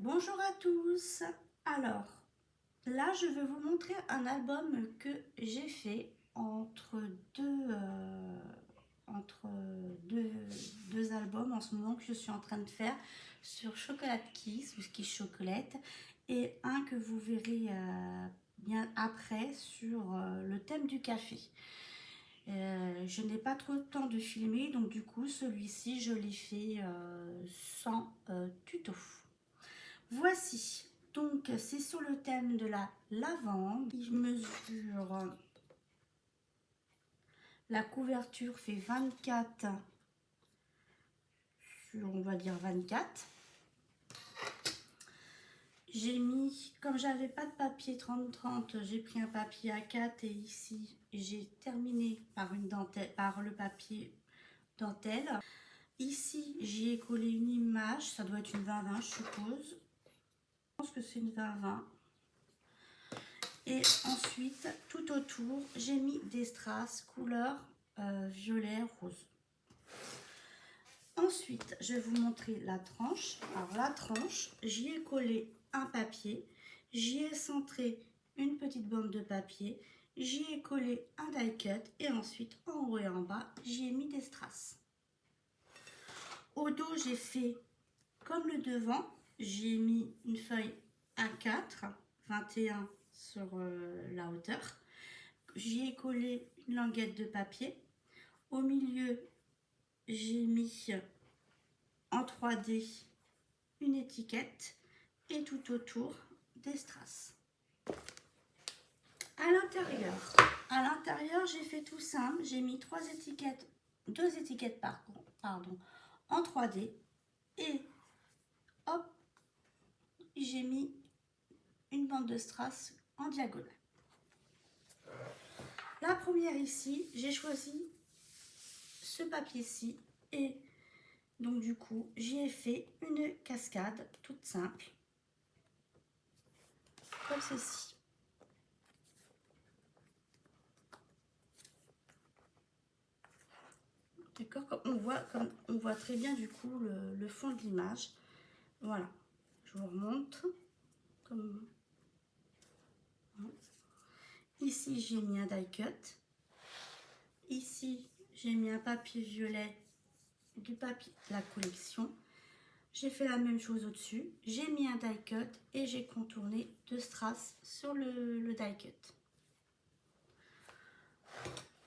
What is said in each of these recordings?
Bonjour à tous. Alors, là, je vais vous montrer un album que j'ai fait entre deux, deux albums en ce moment que je suis en train de faire sur Chocolate Kiss ou Kiss Chocolate et un que vous verrez bien après sur le thème du café. Je n'ai pas trop de temps de filmer, donc du coup, celui-ci, je l'ai fait sans tuto. Voici, donc c'est sur le thème de la lavande. Il mesure, la couverture fait 24 sur, on va dire 24. J'ai mis, comme j'avais pas de papier 30-30, j'ai pris un papier A4 et ici j'ai terminé par une dentelle, par le papier dentelle. Ici j'y ai collé une image, ça doit être une 20-20 je suppose. Je pense que c'est une 20-20. Et ensuite, tout autour, j'ai mis des strass couleur violet rose. Ensuite, je vais vous montrer la tranche. Alors la tranche, j'y ai collé un papier, j'y ai centré une petite bande de papier, j'y ai collé un die cut et ensuite en haut et en bas, j'y ai mis des strass. Au dos, j'ai fait comme le devant, j'y ai mis une feuille A4, 21 sur la hauteur. J'y ai collé une languette de papier. Au milieu, j'ai mis en 3D une étiquette et tout autour des strass. À l'intérieur, j'ai fait tout simple. J'ai mis deux étiquettes en 3D et hop, j'ai mis une bande de strass en diagonale. La première ici, j'ai choisi ce papier-ci et donc du coup, j'y ai fait une cascade toute simple, comme ceci. D'accord, comme on voit très bien du coup le fond de l'image. Voilà, je vous remontre. Comme... Ici, j'ai mis un die cut. Ici, j'ai mis un papier violet, du papier de la collection. J'ai fait la même chose au-dessus. J'ai mis un die cut et j'ai contourné deux strass sur le die cut.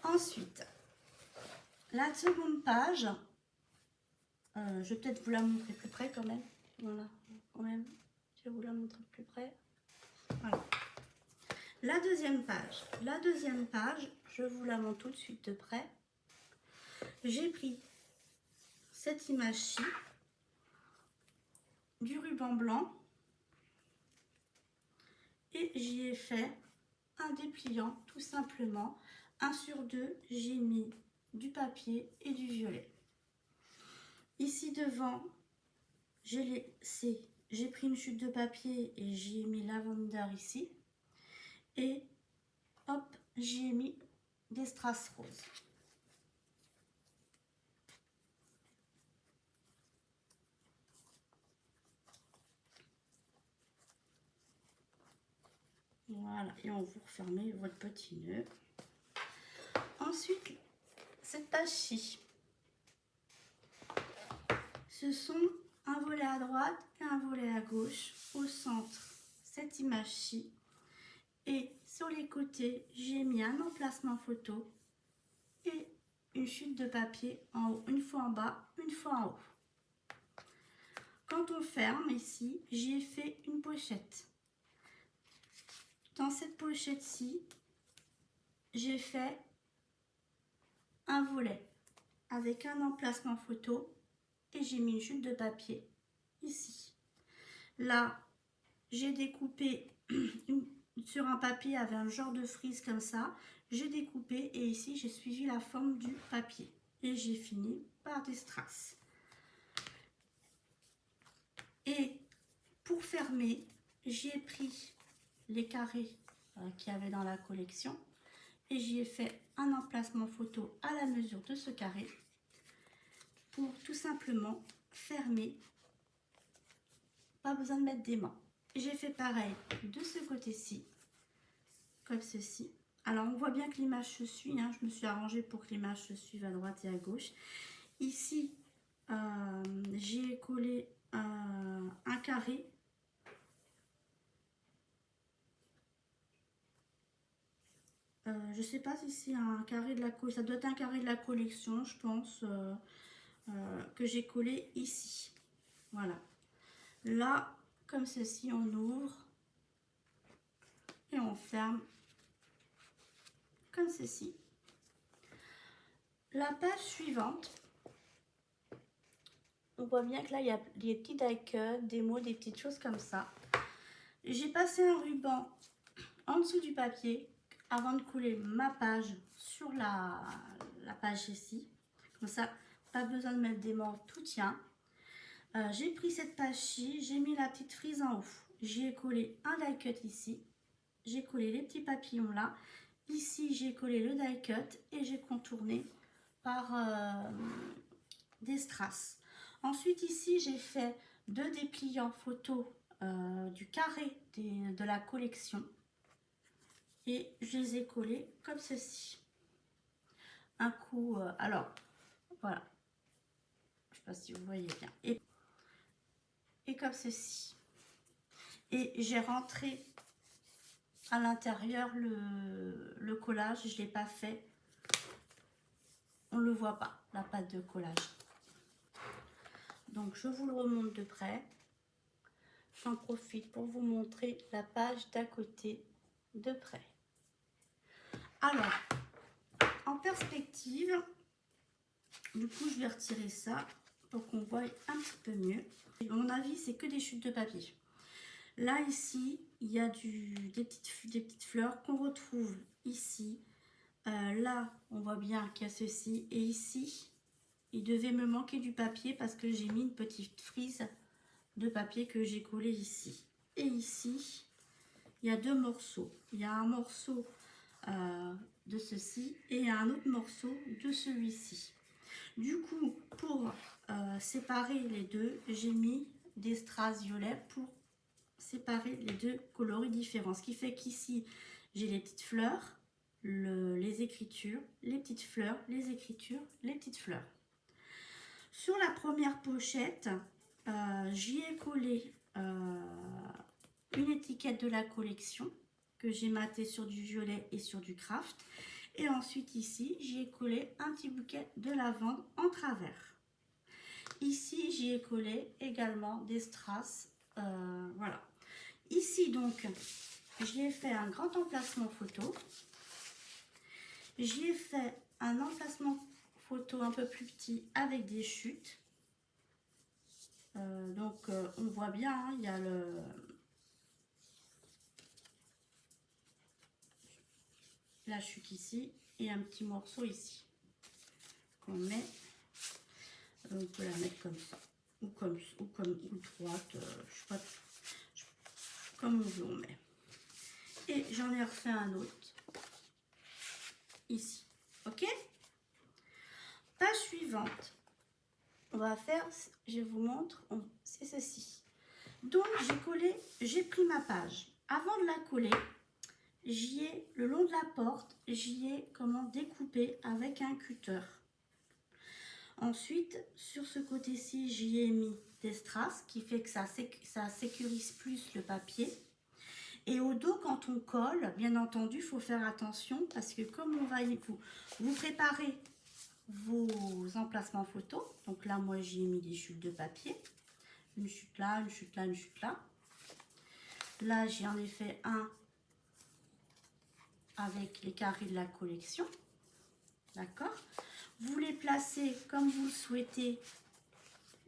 Ensuite, la seconde page, je vais peut-être vous la montrer plus près quand même. Voilà, quand même, je vais vous la montrer plus près. Voilà. La deuxième page, je vous la montre tout de suite de près. J'ai pris cette image-ci, du ruban blanc, et j'y ai fait un dépliant tout simplement. 1 sur 2, j'ai mis du papier et du violet. Ici devant, j'ai pris une chute de papier et j'y ai mis lavender ici. Et hop, j'y ai mis des strass roses. Voilà, et on vous refermez votre petit nœud. Ensuite, cette page-ci, ce sont un volet à droite et un volet à gauche. Au centre, cette image-ci. Et sur les côtés, j'ai mis un emplacement photo et une chute de papier en haut, une fois en bas, une fois en haut. Quand on ferme ici, j'y ai fait une pochette. Dans cette pochette-ci, j'ai fait un volet avec un emplacement photo et j'ai mis une chute de papier ici. Là, j'ai découpé sur un papier avec un genre de frise comme ça. J'ai découpé et ici, j'ai suivi la forme du papier. Et j'ai fini par des strass. Et pour fermer, j'ai pris les carrés qu'il y avait dans la collection et j'y ai fait un emplacement photo à la mesure de ce carré pour tout simplement fermer pas besoin de mettre d'aimant. J'ai fait pareil de ce côté-ci, comme ceci. Alors on voit bien que l'image se suit, hein. Je me suis arrangée pour que l'image se suive à droite et à gauche. Ici, j'y ai collé un carré. Je sais pas si c'est un carré de la collection, ça doit être un carré de la collection, je pense, que j'ai collé ici. Voilà. Là, comme ceci, on ouvre et on ferme comme ceci. La page suivante, on voit bien que là, il y a des petits die-cuts, des mots, des petites choses comme ça. J'ai passé un ruban en dessous du papier avant de coller ma page sur la page ici. Comme ça, pas besoin de mettre d'aimant, tout tient. J'ai pris cette page-ci, j'ai mis la petite frise en haut. J'y ai collé un die-cut ici. J'ai collé les petits papillons là. Ici, j'ai collé le die-cut et j'ai contourné par des strass. Ensuite, ici, j'ai fait 2 dépliants photos du carré de la collection. Et je les ai collés comme ceci. Un coup, alors, voilà. Je ne sais pas si vous voyez bien. Et comme ceci. Et j'ai rentré à l'intérieur le collage. Je ne l'ai pas fait. On ne le voit pas, la pâte de collage. Donc, je vous le remonte de près. J'en profite pour vous montrer la page d'à côté de près. Alors, en perspective, du coup, je vais retirer ça pour qu'on voie un petit peu mieux. À mon avis, c'est que des chutes de papier. Là, ici, il y a des petites fleurs qu'on retrouve ici. Là, on voit bien qu'il y a ceci. Et ici, il devait me manquer du papier parce que j'ai mis une petite frise de papier que j'ai collé ici. Et ici, il y a 2 morceaux. Il y a un morceau de ceci et un autre morceau de celui-ci. Du coup, pour séparer les deux, j'ai mis des strass violets pour séparer les deux coloris différents. Ce qui fait qu'ici, j'ai les petites fleurs, les écritures, les petites fleurs, les écritures, les petites fleurs. Sur la première pochette, j'y ai collé une étiquette de la collection que j'ai matée sur du violet et sur du craft. Et ensuite ici, j'y ai collé un petit bouquet de lavande en travers. Ici, j'y ai collé également des strass. Voilà. Ici, donc, j'y ai fait un grand emplacement photo. J'y ai fait un emplacement photo un peu plus petit avec des chutes. On voit bien, hein, il y a la chute ici et un petit morceau ici qu'on met. On peut la mettre comme ça ou droite, je sais pas, comme on veut on met. Et j'en ai refait un autre ici. Ok, page suivante, on va faire, je vous montre, c'est ceci. Donc j'ai pris ma page. Avant de la coller, j'y ai, le long de la porte, j'y ai découpé avec un cutter. Ensuite, sur ce côté-ci, j'y ai mis des strass, qui fait que ça sécurise plus le papier. Et au dos, quand on colle, bien entendu, il faut faire attention parce que comme on va vous préparer vos emplacements photos, donc là, moi, j'y ai mis des chutes de papier. Une chute là, une chute là, une chute là. Là, j'en ai fait un avec les carrés de la collection. D'accord? Vous les placez comme vous le souhaitez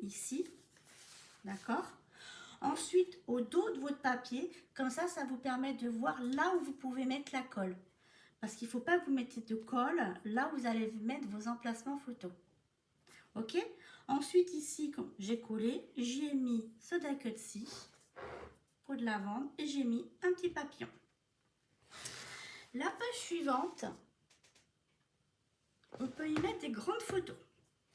ici. D'accord? Ensuite, au dos de votre papier, comme ça, ça vous permet de voir là où vous pouvez mettre la colle. Parce qu'il ne faut pas que vous mettiez de colle là où vous allez mettre vos emplacements photos. Ok? Ensuite, ici, quand j'ai collé, j'y ai mis ce die-cut-ci, peau de lavande, et j'ai mis un petit papillon. La page suivante, on peut y mettre des grandes photos.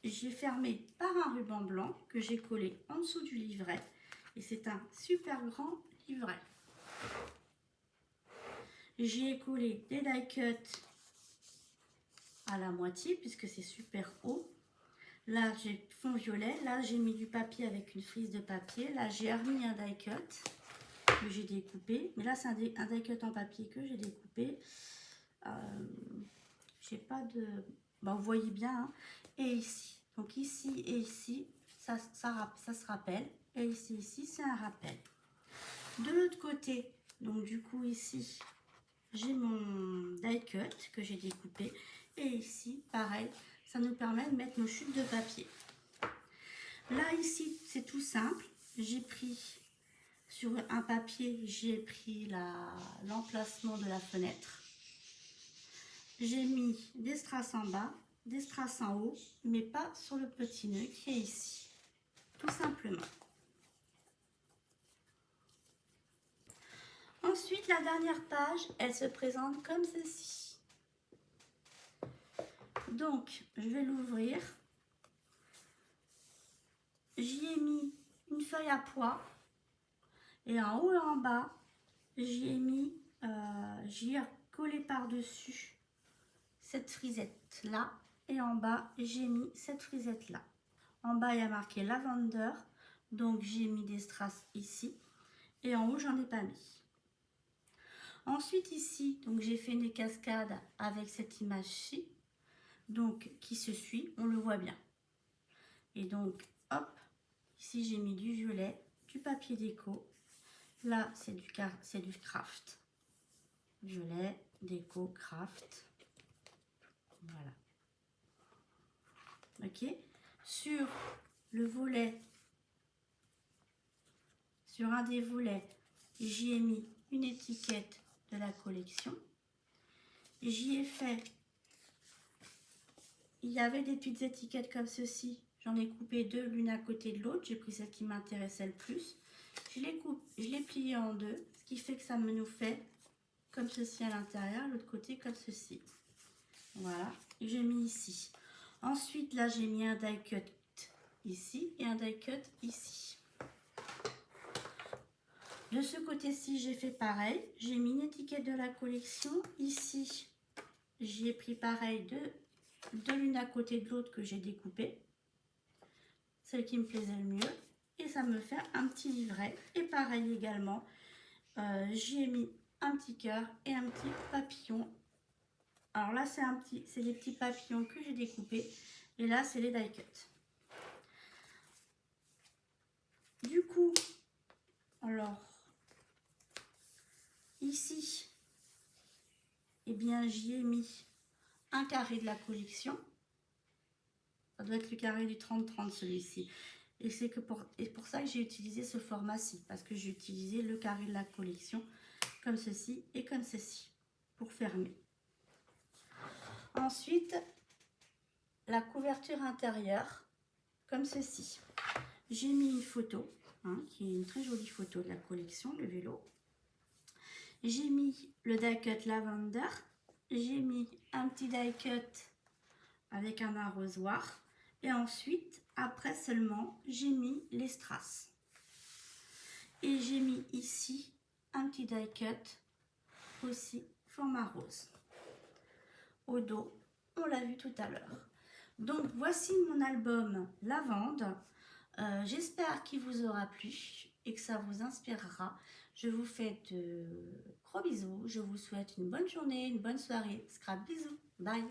J'ai fermé par un ruban blanc que j'ai collé en dessous du livret. Et c'est un super grand livret. J'y ai collé des die cuts à la moitié puisque c'est super haut. Là j'ai fond violet, là j'ai mis du papier avec une frise de papier, là j'ai remis un die cut que j'ai découpé, mais là c'est un die cut en papier que j'ai découpé. J'ai pas de... Bah, vous voyez bien, hein. Et ici, donc ici et ici, ça se rappelle, et ici c'est un rappel. De l'autre côté, donc du coup ici, j'ai mon die cut que j'ai découpé, et ici, pareil, ça nous permet de mettre nos chutes de papier. Là, ici, c'est tout simple. J'ai pris sur un papier, j'ai pris l'emplacement de la fenêtre. J'ai mis des strass en bas, des strass en haut, mais pas sur le petit nœud qui est ici. Tout simplement. Ensuite, la dernière page, elle se présente comme ceci. Donc, je vais l'ouvrir. J'y ai mis une feuille à pois. Et en haut et en bas, j'y ai collé par-dessus cette frisette là. Et en bas, j'ai mis cette frisette là. En bas, il y a marqué lavender. Donc, j'ai mis des strass ici. Et en haut, j'en ai pas mis. Ensuite, ici, donc j'ai fait une cascade avec cette image-ci. Donc, qui se suit, on le voit bien. Et donc, hop, ici, j'ai mis du violet, du papier déco. Là, c'est du craft. Violet, déco, craft. Voilà. Ok. Sur le volet, sur un des volets, j'y ai mis une étiquette de la collection. J'y ai fait, il y avait des petites étiquettes comme ceci. J'en ai coupé deux, l'une à côté de l'autre. J'ai pris celle qui m'intéressait le plus. Je l'ai pliée en deux, ce qui fait que ça nous fait comme ceci à l'intérieur, l'autre côté comme ceci. Voilà, j'ai mis ici. Ensuite, là, j'ai mis un die cut ici et un die cut ici. De ce côté-ci, j'ai fait pareil. J'ai mis une étiquette de la collection. Ici, j'ai pris pareil deux l'une à côté de l'autre que j'ai découpé. Celle qui me plaisait le mieux. Et ça me fait un petit livret. Et pareil également, j'y ai mis un petit cœur et un petit papillon. Alors là, c'est les petits papillons que j'ai découpés. Et là, c'est les die cuts. Du coup, alors, ici, eh bien, j'y ai mis un carré de la collection. Ça doit être le carré du 30-30 celui-ci. Et c'est pour ça que j'ai utilisé ce format-ci. Parce que j'ai utilisé le carré de la collection comme ceci et comme ceci pour fermer. Ensuite, la couverture intérieure comme ceci. J'ai mis une photo, qui est une très jolie photo de la collection, le vélo. J'ai mis le die cut lavender. J'ai mis un petit die cut avec un arrosoir. Et ensuite, après seulement, j'ai mis les strass. Et j'ai mis ici un petit die cut aussi format rose. Au dos, on l'a vu tout à l'heure. Donc voici mon album Lavande. J'espère qu'il vous aura plu et que ça vous inspirera. Je vous fais de gros bisous. Je vous souhaite une bonne journée, une bonne soirée. Scrap bisous. Bye.